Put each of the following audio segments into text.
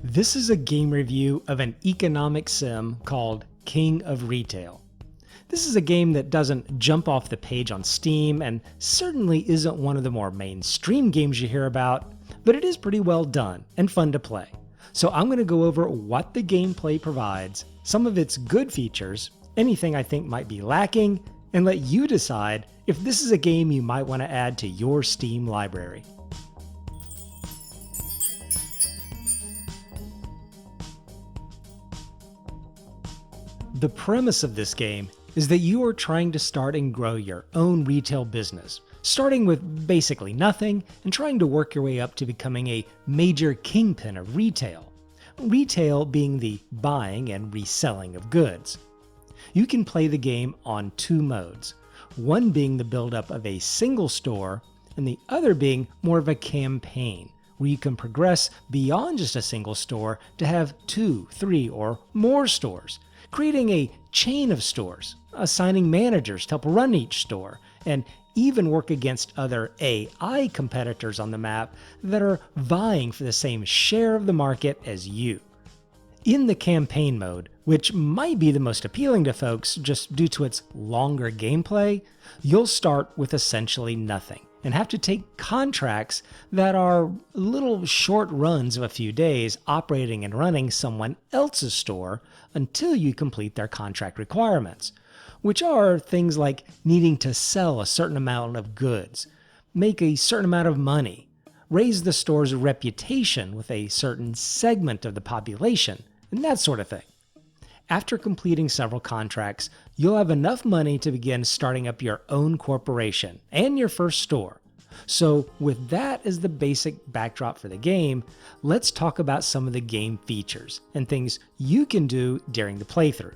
This is a game review of an economic sim called King of Retail. This is a game that doesn't jump off the page on Steam and certainly isn't one of the more mainstream games you hear about, but it is pretty well done and fun to play. So I'm going to go over what the gameplay provides, some of its good features, anything I think might be lacking, and let you decide if this is a game you might want to add to your Steam library. The premise of this game is that you are trying to start and grow your own retail business, starting with basically nothing and trying to work your way up to becoming a major kingpin of retail. Retail being the buying and reselling of goods. You can play the game on two modes, one being the buildup of a single store and the other being more of a campaign, where you can progress beyond just a single store to have 2, 3, or more stores, creating a chain of stores, assigning managers to help run each store, and even work against other AI competitors on the map that are vying for the same share of the market as you. In the campaign mode, which might be the most appealing to folks just due to its longer gameplay, you'll start with essentially nothing and have to take contracts that are little short runs of a few days operating and running someone else's store until you complete their contract requirements, which are things like needing to sell a certain amount of goods, make a certain amount of money, raise the store's reputation with a certain segment of the population, and that sort of thing. After completing several contracts, you'll have enough money to begin starting up your own corporation and your first store. So with that as the basic backdrop for the game, let's talk about some of the game features and things you can do during the playthrough.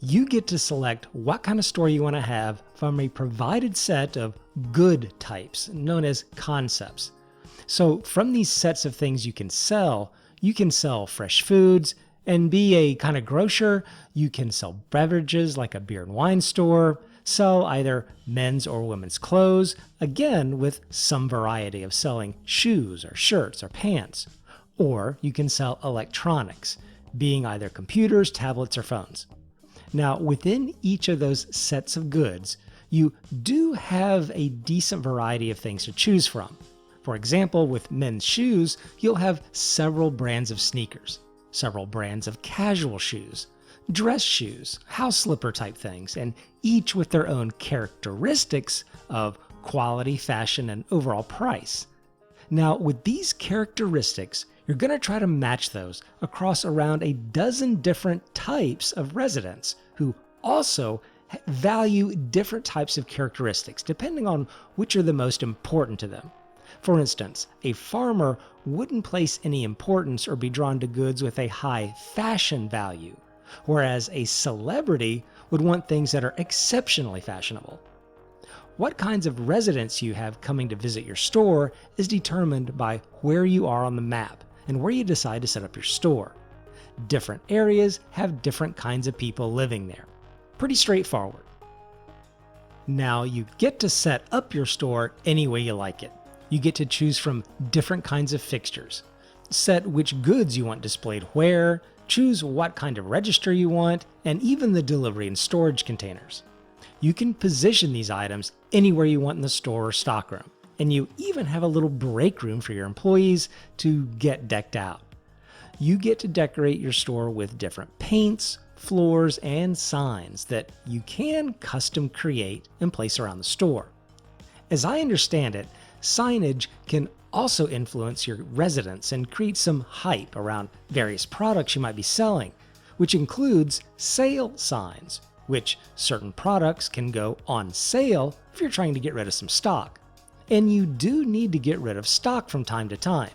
You get to select what kind of store you want to have from a provided set of good types, known as concepts. So from these sets of things you can sell fresh foods, and be a kind of grocer. You can sell beverages like a beer and wine store, sell either men's or women's clothes, again with some variety of selling shoes or shirts or pants. Or you can sell electronics, being either computers, tablets, or phones. Now, within each of those sets of goods, you do have a decent variety of things to choose from. For example, with men's shoes, you'll have several brands of sneakers, several brands of casual shoes, dress shoes, house slipper type things, and each with their own characteristics of quality, fashion, and overall price. Now, with these characteristics, you're going to try to match those across around a dozen different types of residents who also value different types of characteristics depending on which are the most important to them. For instance, a farmer wouldn't place any importance or be drawn to goods with a high fashion value, whereas a celebrity would want things that are exceptionally fashionable. What kinds of residents you have coming to visit your store is determined by where you are on the map and where you decide to set up your store. Different areas have different kinds of people living there. Pretty straightforward. Now you get to set up your store any way you like it. You get to choose from different kinds of fixtures, set which goods you want displayed where, choose what kind of register you want, and even the delivery and storage containers. You can position these items anywhere you want in the store or stockroom, and you even have a little break room for your employees to get decked out. You get to decorate your store with different paints, floors, and signs that you can custom create and place around the store. As I understand it, signage can also influence your residents and create some hype around various products you might be selling, which includes sale signs, which certain products can go on sale if you're trying to get rid of some stock. And you do need to get rid of stock from time to time.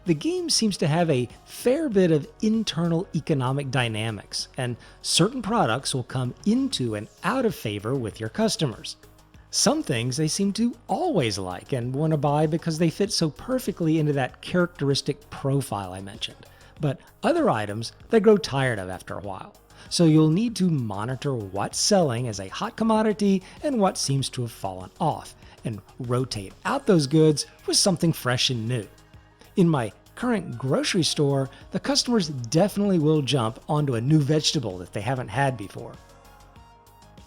The game seems to have a fair bit of internal economic dynamics, and certain products will come into and out of favor with your customers. Some things they seem to always like and want to buy because they fit so perfectly into that characteristic profile I mentioned, but other items they grow tired of after a while. So you'll need to monitor what's selling as a hot commodity and what seems to have fallen off, and rotate out those goods with something fresh and new. In my current grocery store, the customers definitely will jump onto a new vegetable that they haven't had before.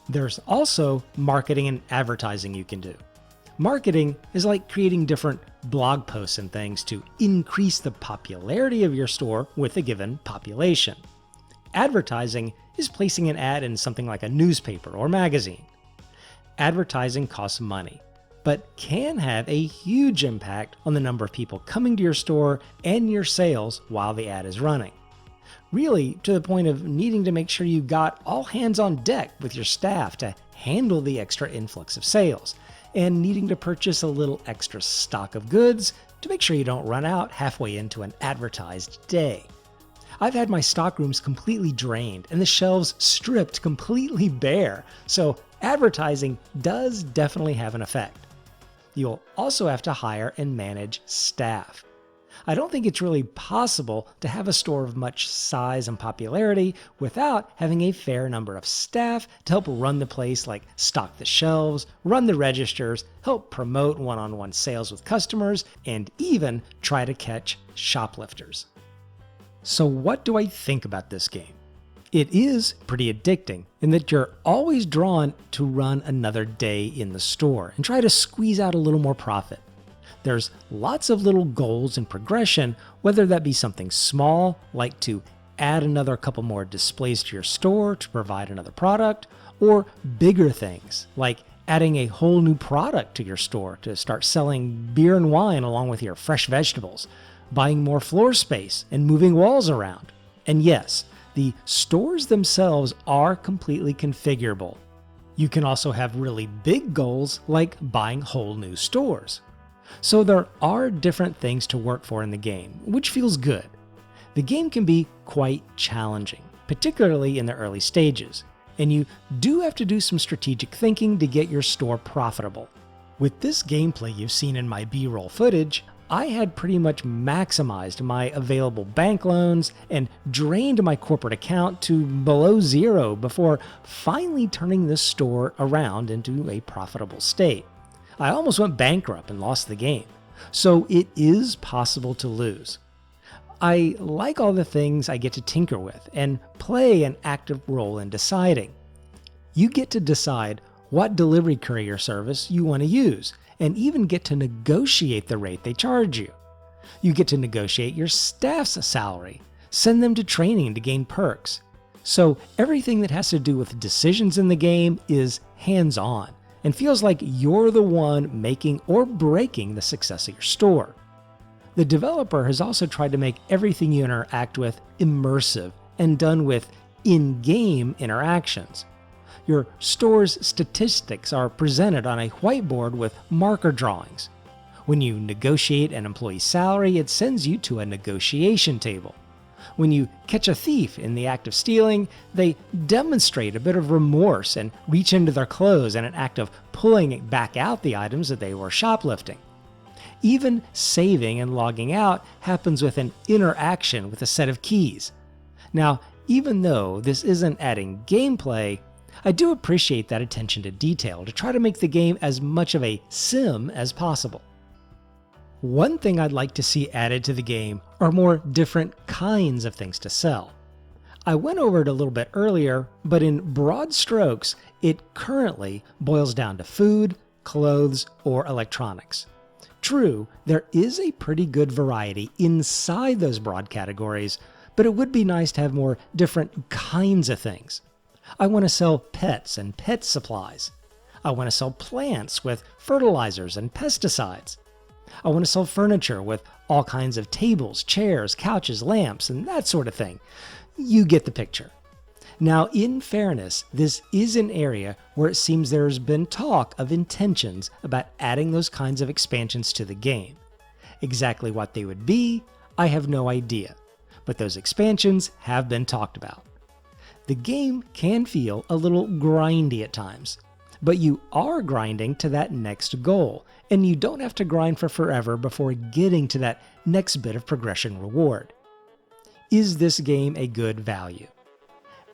There's also marketing and advertising you can do. Marketing is like creating different blog posts and things to increase the popularity of your store with a given population. Advertising is placing an ad in something like a newspaper or magazine. Advertising costs money, but can have a huge impact on the number of people coming to your store and your sales while the ad is running. Really, to the point of needing to make sure you got all hands on deck with your staff to handle the extra influx of sales, and needing to purchase a little extra stock of goods to make sure you don't run out halfway into an advertised day. I've had my stockrooms completely drained and the shelves stripped completely bare, so advertising does definitely have an effect. You'll also have to hire and manage staff. I don't think it's really possible to have a store of much size and popularity without having a fair number of staff to help run the place, like stock the shelves, run the registers, help promote one-on-one sales with customers, and even try to catch shoplifters. So what do I think about this game? It is pretty addicting in that you're always drawn to run another day in the store and try to squeeze out a little more profit. There's lots of little goals and progression, whether that be something small, like to add another couple more displays to your store to provide another product, or bigger things, like adding a whole new product to your store to start selling beer and wine along with your fresh vegetables, buying more floor space, and moving walls around. And yes, the stores themselves are completely configurable. You can also have really big goals like buying whole new stores. So there are different things to work for in the game, which feels good. The game can be quite challenging, particularly in the early stages, and you do have to do some strategic thinking to get your store profitable. With this gameplay you've seen in my B-roll footage, I had pretty much maximized my available bank loans and drained my corporate account to below zero before finally turning this store around into a profitable state. I almost went bankrupt and lost the game, so it is possible to lose. I like all the things I get to tinker with and play an active role in deciding. You get to decide what delivery courier service you want to use, and even get to negotiate the rate they charge you. You get to negotiate your staff's salary, send them to training to gain perks. So everything that has to do with decisions in the game is hands-on, and feels like you're the one making or breaking the success of your store. The developer has also tried to make everything you interact with immersive and done with in-game interactions. Your store's statistics are presented on a whiteboard with marker drawings. When you negotiate an employee's salary, it sends you to a negotiation table. When you catch a thief in the act of stealing, they demonstrate a bit of remorse and reach into their clothes in an act of pulling back out the items that they were shoplifting. Even saving and logging out happens with an interaction with a set of keys. Now, even though this isn't adding gameplay, I do appreciate that attention to detail to try to make the game as much of a sim as possible. One thing I'd like to see added to the game are more different kinds of things to sell. I went over it a little bit earlier, but in broad strokes, it currently boils down to food, clothes, or electronics. True, there is a pretty good variety inside those broad categories, but it would be nice to have more different kinds of things. I want to sell pets and pet supplies. I want to sell plants with fertilizers and pesticides. I want to sell furniture with all kinds of tables, chairs, couches, lamps, and that sort of thing. You get the picture. Now, in fairness, this is an area where it seems there's been talk of intentions about adding those kinds of expansions to the game. Exactly what they would be, I have no idea, but those expansions have been talked about. The game can feel a little grindy at times, but you are grinding to that next goal, and you don't have to grind for forever before getting to that next bit of progression reward. Is this game a good value?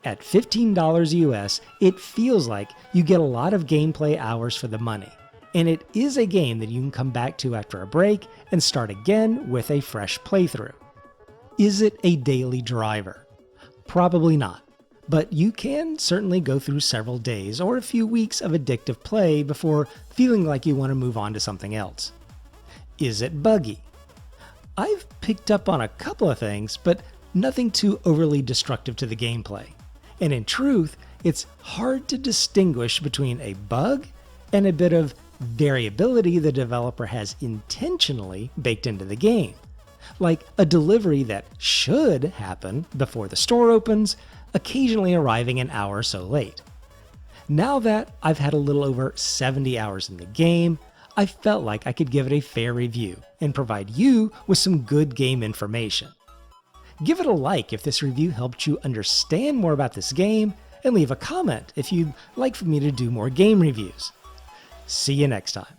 At $15 US, it feels like you get a lot of gameplay hours for the money, and it is a game that you can come back to after a break and start again with a fresh playthrough. Is it a daily driver? Probably not, but you can certainly go through several days or a few weeks of addictive play before feeling like you want to move on to something else. Is it buggy? I've picked up on a couple of things, but nothing too overly destructive to the gameplay. And in truth, it's hard to distinguish between a bug and a bit of variability the developer has intentionally baked into the game, like a delivery that should happen before the store opens, occasionally arriving an hour or so late. Now that I've had a little over 70 hours in the game, I felt like I could give it a fair review and provide you with some good game information. Give it a like if this review helped you understand more about this game, and leave a comment if you'd like for me to do more game reviews. See you next time.